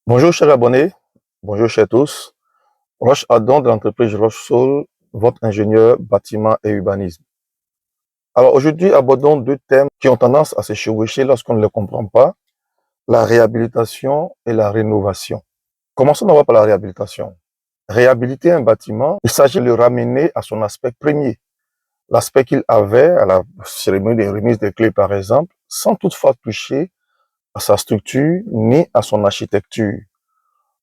Bonjour chers abonnés, bonjour chers tous. Roche Adam de l'entreprise Roche Sol, votre ingénieur bâtiment et urbanisme. Alors aujourd'hui, abordons deux thèmes qui ont tendance à se chevaucher lorsqu'on ne les comprend pas, la réhabilitation et la rénovation. Commençons d'abord par la réhabilitation. Réhabiliter un bâtiment, il s'agit de le ramener à son aspect premier, l'aspect qu'il avait à la cérémonie de remise des clés par exemple, sans toutefois toucher à sa structure ni à son architecture.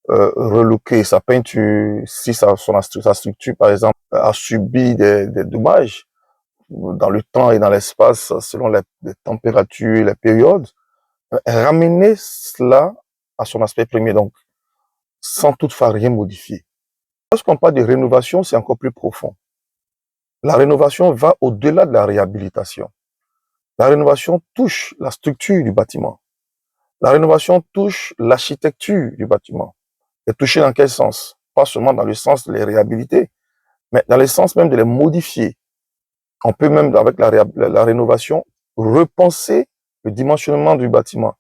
Relooker sa peinture, si sa structure, par exemple, a subi des dommages dans le temps et dans l'espace, selon les températures, les périodes, ramener cela à son aspect premier, donc sans toutefois rien modifier. Lorsqu'on parle de rénovation, c'est encore plus profond. La rénovation va au-delà de la réhabilitation. La rénovation touche la structure du bâtiment. La rénovation touche l'architecture du bâtiment. Et toucher dans quel sens? Pas seulement dans le sens de les réhabiliter, mais dans le sens même de les modifier. On peut même, avec la rénovation, repenser le dimensionnement du bâtiment.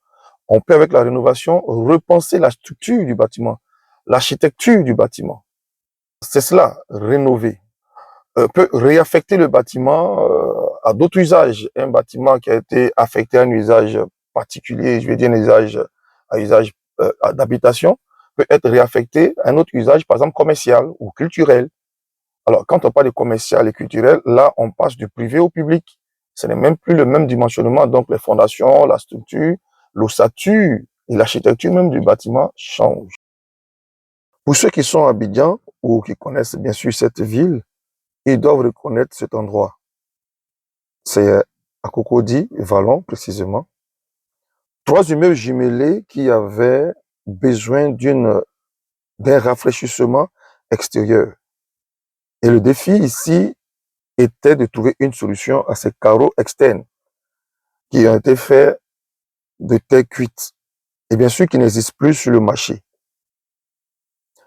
On peut, avec la rénovation, repenser la structure du bâtiment, l'architecture du bâtiment. C'est cela, rénover. On peut réaffecter le bâtiment à d'autres usages. Un bâtiment qui a été affecté à un usage particulier, je vais dire un usage d'habitation, peut être réaffecté à un autre usage, par exemple commercial ou culturel. Alors, quand on parle de commercial et culturel, là, on passe du privé au public. Ce n'est même plus le même dimensionnement. Donc, les fondations, la structure, l'ossature et l'architecture même du bâtiment changent. Pour ceux qui sont à Abidjan ou qui connaissent bien sûr cette ville, ils doivent reconnaître cet endroit. C'est à Cocody, Vallon précisément. Trois immeubles jumelés qui avaient besoin d'un rafraîchissement extérieur. Et le défi ici était de trouver une solution à ces carreaux externes qui ont été faits de terre cuite et bien sûr qui n'existent plus sur le marché.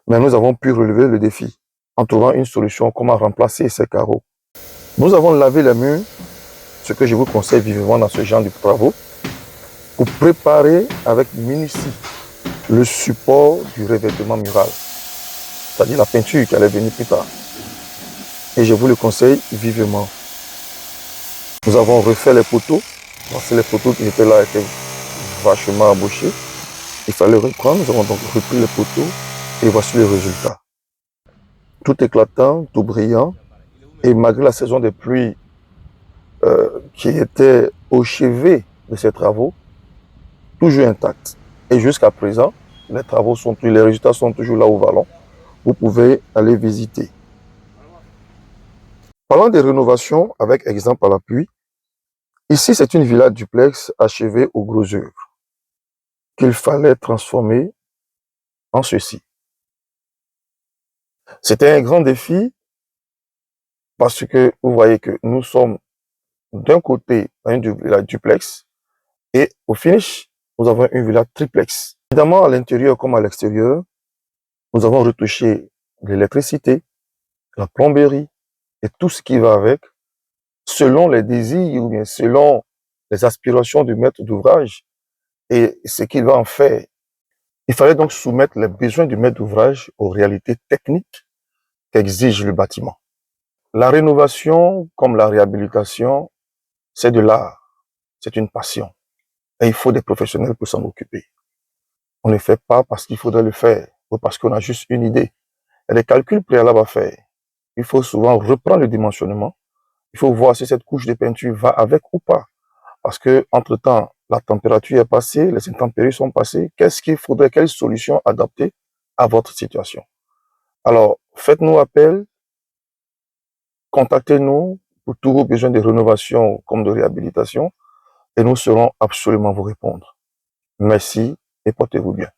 Mais nous avons pu relever le défi en trouvant une solution comment remplacer ces carreaux. Nous avons lavé les murs, ce que je vous conseille vivement dans ce genre de travaux, pour préparer avec minutie le support du revêtement mural, c'est-à-dire la peinture qui allait venir plus tard. Et je vous le conseille vivement. Nous avons refait les poteaux, parce que les poteaux qui étaient là étaient vachement embauchés. Il fallait reprendre, nous avons donc repris les poteaux et voici le résultat. Tout éclatant, tout brillant, et malgré la saison des pluies qui était au chevet de ces travaux, toujours intact. Et jusqu'à présent, les résultats sont toujours là au Vallon. Vous pouvez aller visiter. Parlant des rénovations, avec exemple à l'appui, ici c'est une villa duplex achevée aux gros œuvres qu'il fallait transformer en ceci. C'était un grand défi parce que vous voyez que nous sommes d'un côté dans une villa duplex et au finish, nous avons une villa triplex. Évidemment, à l'intérieur comme à l'extérieur, nous avons retouché l'électricité, la plomberie et tout ce qui va avec, selon les désirs ou bien selon les aspirations du maître d'ouvrage et ce qu'il va en faire. Il fallait donc soumettre les besoins du maître d'ouvrage aux réalités techniques qu'exige le bâtiment. La rénovation, comme la réhabilitation, c'est de l'art, c'est une passion. Et il faut des professionnels pour s'en occuper. On ne le fait pas parce qu'il faudrait le faire ou parce qu'on a juste une idée. Il y a des calculs préalables à faire. Il faut souvent reprendre le dimensionnement. Il faut voir si cette couche de peinture va avec ou pas. Parce que, entre-temps, la température est passée, les intempéries sont passées. Qu'est-ce qu'il faudrait, quelle solution adapter à votre situation? Alors, faites-nous appel, contactez-nous pour tous vos besoins de rénovation comme de réhabilitation et nous saurons absolument vous répondre. Merci et portez-vous bien.